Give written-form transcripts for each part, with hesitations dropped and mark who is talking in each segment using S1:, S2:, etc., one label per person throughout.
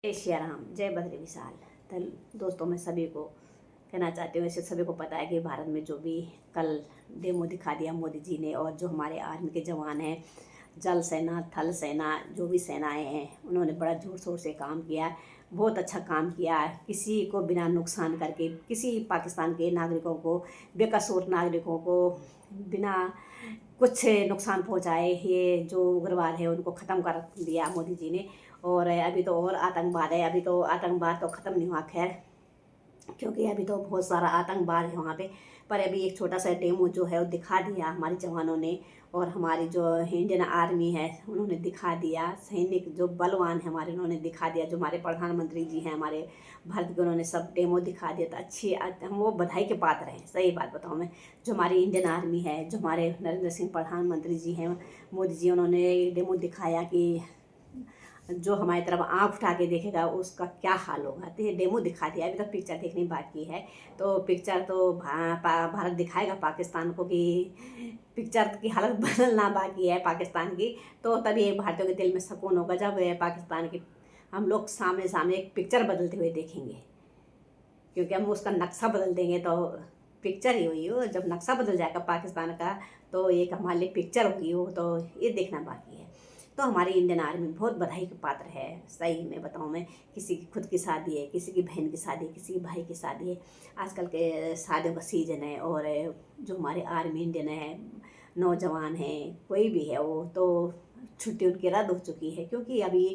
S1: जय श्री राम, जय बद्री विशाल। तो दोस्तों, मैं सभी को कहना चाहती हूँ, वैसे सभी को पता है कि भारत में जो भी कल डेमो दिखा दिया मोदी जी ने, और जो हमारे आर्मी के जवान हैं, जल सेना, थल सेना, जो भी सेनाएं हैं, उन्होंने बड़ा ज़ोर शोर से काम किया। बहुत अच्छा काम किया। किसी को बिना नुकसान करके, किसी पाकिस्तान के नागरिकों को, बेकसूर नागरिकों को बिना कुछ नुकसान पहुंचाए ये जो उग्रवाद है उनको ख़त्म कर दिया मोदी जी ने। और अभी तो और आतंकवाद है। अभी तो आतंकवाद तो ख़त्म नहीं हुआ, खैर, क्योंकि अभी तो बहुत सारा आतंकवाद है वहाँ पे। पर अभी एक छोटा सा डेमो जो है वो दिखा दिया हमारे जवानों ने, और हमारी जो इंडियन आर्मी है उन्होंने दिखा दिया। सैनिक जो बलवान है हमारे, उन्होंने दिखा दिया। जो हमारे प्रधानमंत्री जी हैं हमारे भारत के, उन्होंने सब डेमो दिखा दिया। तो अच्छी, हम वो बधाई के पात्र हैं। सही बात बताऊँ मैं, जो हमारी इंडियन आर्मी है, जो हमारे नरेंद्र सिंह प्रधानमंत्री जी हैं, मोदी जी, उन्होंने डेमो दिखाया कि जो हमारी तरफ आंख उठा के देखेगा उसका क्या हाल होगा। तो ये डेमो दिखा दिया। अभी तक पिक्चर देखनी बाकी है। तो पिक्चर तो भारत दिखाएगा पाकिस्तान को कि पिक्चर की हालत बदलना बाकी है पाकिस्तान की। तो तभी एक भारतीयों के दिल में सुकून होगा जब पाकिस्तान की हम लोग सामने सामने एक पिक्चर बदलते हुए देखेंगे। क्योंकि हम उसका नक्शा बदल देंगे तो पिक्चर ही हुई हो। जब नक्शा बदल जाएगा पाकिस्तान का तो एक हमारे लिए पिक्चर होगी हो। तो ये देखना बाकी है। तो हमारी इंडियन आर्मी बहुत बधाई के पात्र है। सही में बताऊँ मैं, किसी की खुद की शादी है, किसी की बहन की शादी है, किसी की भाई की शादी है। आजकल के शादियों का सीजन है, और जो हमारे आर्मी इंडियन है, नौजवान हैं, कोई भी है, वो तो छुट्टी उनकी रद्द हो चुकी है। क्योंकि अभी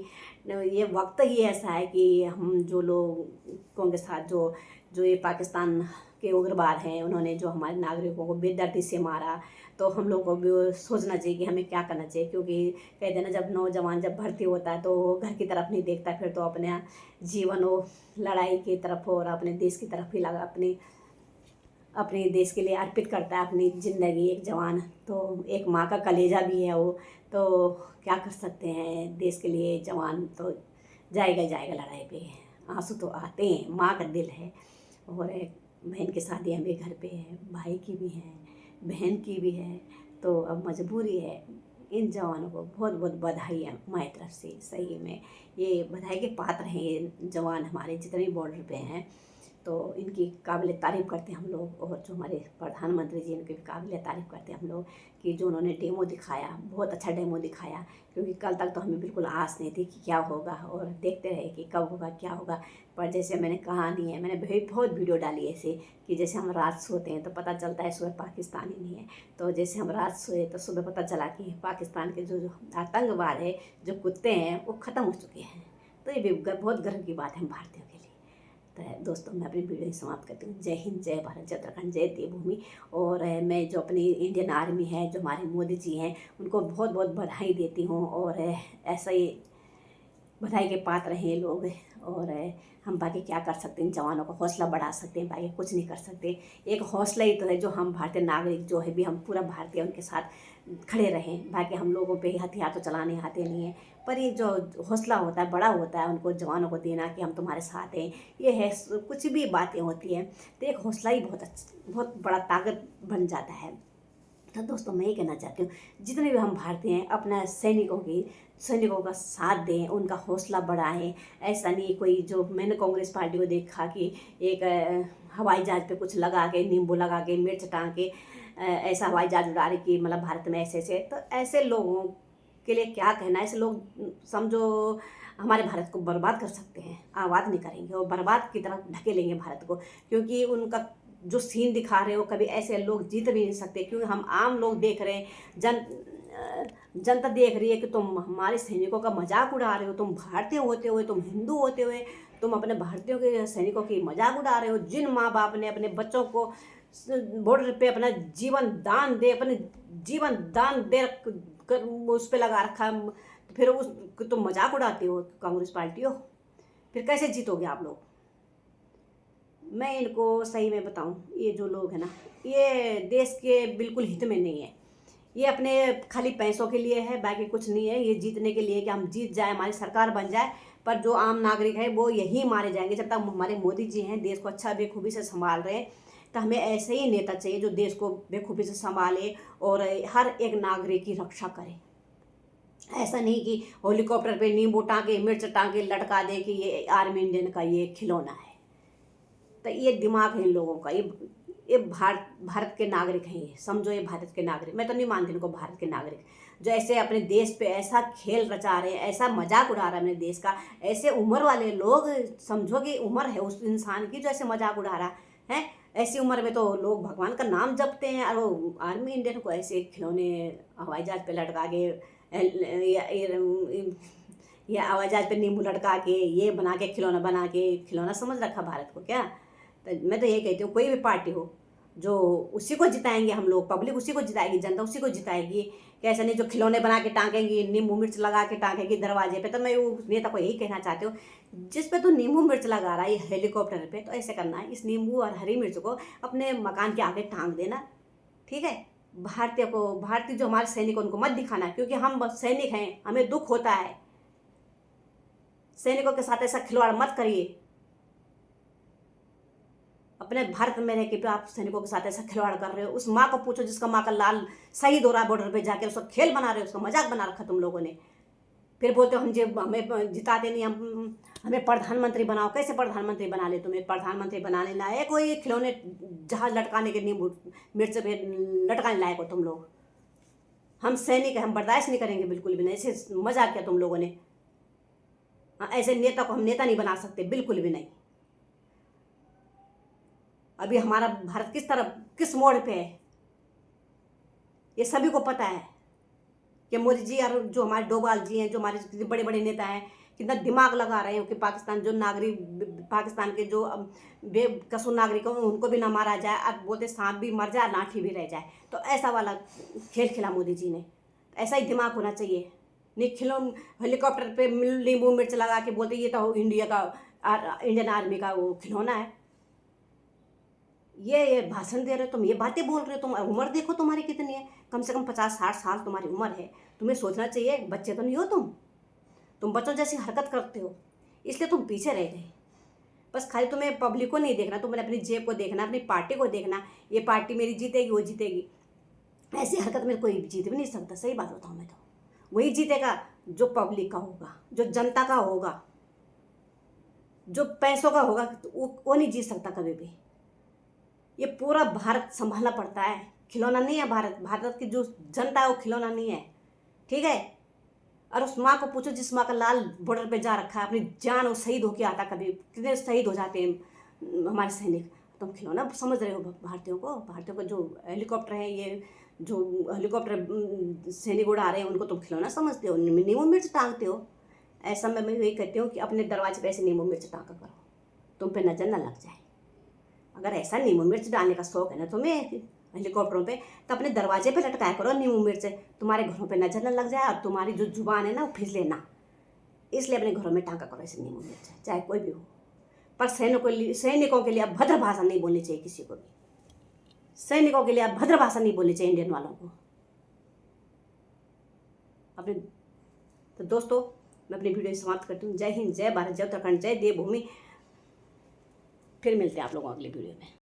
S1: ये वक्त ही ऐसा है कि हम जो लोगों के साथ जो जो ये पाकिस्तान के उग्रवाद हैं, उन्होंने जो हमारे नागरिकों को बेदर्दी से मारा, तो हम लोगों को भी सोचना चाहिए कि हमें क्या करना चाहिए। क्योंकि कहते हैं ना, जब नौजवान जब भर्ती होता है तो घर की तरफ नहीं देखता, फिर तो अपने जीवन वो लड़ाई की तरफ और अपने देश की तरफ ही लगा, अपने देश के लिए अर्पित करता है अपनी ज़िंदगी। एक जवान तो एक माँ का कलेजा भी है वो। तो क्या कर सकते हैं, देश के लिए जवान तो जाएगा जाएगा लड़ाई पे। आंसू तो आते हैं, माँ का दिल है। और एक बहन की शादी हमें घर पे है, भाई की भी है, बहन की भी है। तो अब मजबूरी है। इन जवानों को बहुत बहुत बधाई है हमारी तरफ से। सही में ये बधाई के पात्र हैं ये जवान हमारे, जितने बॉर्डर पे हैं। तो इनकी काबिल तारीफ़ करते हैं हम लोग। और जो हमारे प्रधानमंत्री जी, इनकी भी काबिल तारीफ़ करते हैं हम लोग कि जो उन्होंने डेमो दिखाया, बहुत अच्छा डेमो दिखाया। क्योंकि कल तक तो हमें बिल्कुल आस नहीं थी कि क्या होगा, और देखते रहे कि कब होगा क्या होगा। पर जैसे मैंने कहा नहीं है, मैंने बहुत वीडियो डाली ऐसे कि जैसे हम रात सोते हैं तो पता चलता है सुबह पाकिस्तानी नहीं है। तो जैसे हम रात सोए तो सुबह पता चला कि पाकिस्तान के जो आतंकवाद है, जो कुत्ते हैं, वो ख़त्म हो चुके हैं। तो ये भी बहुत गर्व की बात है हम भारतीयों के लिए। तो दोस्तों, मैं अपनी वीडियो समाप्त करती हूँ। जय हिंद, जय भारत, जय उत्तराखंड, जय देवभूमि। और मैं जो अपनी इंडियन आर्मी है, जो हमारे मोदी जी हैं, उनको बहुत बहुत बधाई देती हूँ। और ऐसा ही बधाई के पात्र हैं ये लोग। और हम बाकी क्या कर सकते हैं, इन जवानों का हौसला बढ़ा सकते हैं, बाकी कुछ नहीं कर सकते। एक हौसला ही तो है जो हम भारतीय नागरिक जो है भी, हम पूरा भारतीय उनके साथ खड़े रहें। बाकी हम लोगों पे हथियार तो चलाने आते नहीं हैं, पर ये जो हौसला होता है, बड़ा होता है उनको जवानों को देना कि हम तुम्हारे साथ हैं, ये है। कुछ भी बातें होती हैं तो एक हौसला ही बहुत बड़ा ताकत बन जाता है। तो दोस्तों, मैं ये कहना चाहती हूँ, जितने भी हम भारतीय हैं, अपना सैनिकों का साथ दें, उनका हौसला बढ़ाएं। ऐसा नहीं कोई, जो मैंने कांग्रेस पार्टी को देखा कि एक हवाई जहाज़ पे कुछ लगा के, नींबू लगा के, मिर्च टांग के ऐसा हवाई जहाज़ उड़ा रही कि मतलब भारत में ऐसे ऐसे। तो ऐसे लोगों के लिए क्या कहना। ऐसे लोग समझो हमारे भारत को बर्बाद कर सकते हैं, आबाद नहीं करेंगे, और बर्बाद की तरफ ढकेलेंगे भारत को। क्योंकि उनका जो सीन दिखा रहे हो, कभी ऐसे लोग जीत भी नहीं सकते। क्योंकि हम आम लोग देख रहे हैं, जनता देख रही है कि तुम हमारे सैनिकों का मजाक उड़ा रहे हो। तुम भारतीय होते हुए, तुम हिंदू होते हुए, तुम अपने भारतीयों के सैनिकों की मजाक उड़ा रहे हो। जिन माँ बाप ने अपने बच्चों को बॉर्डर पे अपना जीवन दान दे कर उस पर लगा रखा है, तो फिर उस तुम मजाक उड़ाते हो कांग्रेस पार्टी हो। फिर कैसे जीतोगे आप लोग। मैं इनको सही में बताऊं, ये जो लोग हैं ना, ये देश के बिल्कुल हित में नहीं है। ये अपने खाली पैसों के लिए है, बाकी कुछ नहीं है। ये जीतने के लिए कि हम जीत जाए, हमारी सरकार बन जाए। पर जो आम नागरिक है वो यहीं मारे जाएंगे। जब तक हमारे मोदी जी हैं, देश को अच्छा बेखूबी से संभाल रहे हैं, तो हमें ऐसे ही नेता चाहिए जो देश को बेखूबी से संभाले और हर एक नागरिक की रक्षा करे। ऐसा नहीं कि हेलीकॉप्टर पे नींबू टांगे मिर्च टांगे लटका दे कि ये आर्मी इंडियन का ये खिलौना है। तो ये दिमाग है इन लोगों का। ये भारत के नागरिक हैं, ये समझो ये भारत के नागरिक। मैं तो नहीं मानती इनको भारत के नागरिक, जो ऐसे अपने देश पे ऐसा खेल रचा रहे हैं, ऐसा मजाक उड़ा रहा है अपने देश का। ऐसे उम्र वाले लोग, समझो कि उम्र है उस इंसान की जो ऐसे मजाक उड़ा रहा है। ऐसी उम्र में तो लोग भगवान का नाम जपते हैं, और वो आर्मी इंडियन को ऐसे खिलौने हवाई जहाज पे लटका के या हवाई जहाज पे नींबू लटका के ये बना के खिलौना समझ रखा भारत को क्या। तो मैं तो ये कहती हूँ कोई भी पार्टी हो, जो उसी को जिताएंगे हम लोग, पब्लिक उसी को जिताएगी, जनता उसी को जिताएगी। कि ऐसा नहीं जो खिलौने बना के टांगेंगी, नींबू मिर्च लगा के टांगेंगी दरवाजे पे। तो मैं वो नेता को यही कहना चाहती हूँ, जिस पे तो नींबू मिर्च लगा रहा है हेलीकॉप्टर पे, तो ऐसे करना है, इस नींबू और हरी मिर्च को अपने मकान के आगे टांग देना, ठीक है। भारतीय जो हमारे सैनिक उनको मत दिखाना, क्योंकि हम सैनिक हैं, हमें दुख होता है। सैनिकों के साथ ऐसा खिलवाड़ मत करिए। अपने भारत में रह के भी आप सैनिकों के साथ ऐसा खिलवाड़ कर रहे हो। उस माँ को पूछो जिसका माँ का लाल शहीद हो रहा है बॉर्डर पे जाकर, उसका खेल बना रहे हो, उसका मजाक बना रखा तुम लोगों ने। फिर बोलते हो हमें जिताते नहीं, हमें प्रधानमंत्री बनाओ। कैसे प्रधानमंत्री बना ले? तुम्हें प्रधानमंत्री बनाने लायक हो ये खिलौने जहाज लटकाने के नींबू मिर्च पे लटकाने लायक हो तुम लोग? हम सैनिक हैं, हम बर्दाश्त नहीं करेंगे बिल्कुल भी नहीं। ऐसे मजाक किया तुम लोगों ने। ऐसे नेता को हम नेता नहीं बना सकते, बिल्कुल भी नहीं। अभी हमारा भारत किस मोड़ पे है, ये सभी को पता है। कि मोदी जी और जो हमारे डोभाल जी हैं, जो हमारे बड़े बड़े नेता हैं, कितना दिमाग लगा रहे हैं कि पाकिस्तान के जो बेकसूर नागरिक हैं उनको भी ना मारा जाए। अब बोलते सांप भी मर जाए, लाठी भी रह जाए। तो ऐसा वाला खेल खेला मोदी जी ने। ऐसा ही दिमाग होना चाहिए। नहीं हेलीकॉप्टर पे नींबू मिर्च लगा के बोलते ये तो इंडियन आर्मी का वो खिलौना है। ये भाषण दे रहे हो तुम, ये बातें बोल रहे हो तुम। उम्र देखो तुम्हारी कितनी है, कम से कम 50-60 साल तुम्हारी उम्र है। तुम्हें सोचना चाहिए, बच्चे तो नहीं हो तुम बच्चों जैसी हरकत करते हो, इसलिए तुम पीछे रह गए। बस खाली तुम्हें पब्लिक को नहीं देखना, तुम्हें अपनी जेब को देखना, अपनी पार्टी को देखना। ये पार्टी मेरी जीतेगी, वो जीतेगी। ऐसी हरकत में कोई जीत भी नहीं सकता। सही बात बताऊँ मैं तो, वही जीतेगा जो पब्लिक का होगा, जो जनता का होगा, जो पैसों का होगा। वो नहीं जीत सकता कभी भी। ये पूरा भारत संभालना पड़ता है, खिलौना नहीं है भारत की जो जनता है वो खिलौना नहीं है, ठीक है। और उस माँ को पूछो जिस माँ का लाल बॉर्डर पे जा रखा है, अपनी जान वो शहीद होके आता। कभी कितने शहीद हो जाते हैं हमारे सैनिक। तुम खिलौना समझ रहे हो भारतीयों को जो हेलीकॉप्टर है, ये जो हेलीकॉप्टर सैनिक उड़ा रहे हैं उनको तुम खिलौना समझते हो, नींबू मिर्च टांगते हो। ऐसा मैं यही कहती हूँ कि अपने दरवाजे पे ऐसे नींबू मिर्च टांगा करो, तुम पे नजर ना लग जाए। अगर ऐसा नींबू मिर्च डालने का शौक है ना तुम्हें हेलीकॉप्टरों पे, तो अपने दरवाजे पे लटकाया करो नींबू मिर्च, तुम्हारे घरों पे नजर न लग जाए और तुम्हारी जो जुबान है ना वो फिसले ना। इसलिए अपने घरों में टांका करो ऐसे नींबू मिर्च, चाहे कोई भी हो। पर सैनिकों के लिए अब भद्र भाषा नहीं बोलनी चाहिए किसी को भी। सैनिकों के लिए अब भद्र भाषा नहीं बोलनी चाहिए इंडियन वालों को अपने। तो दोस्तों मैं अपनी वीडियो समाप्त करती हूँ। जय हिंद, जय भारत, जय उत्तराखंड, जय देवभूमि। फिर मिलते हैं आप लोगों अगली वीडियो में।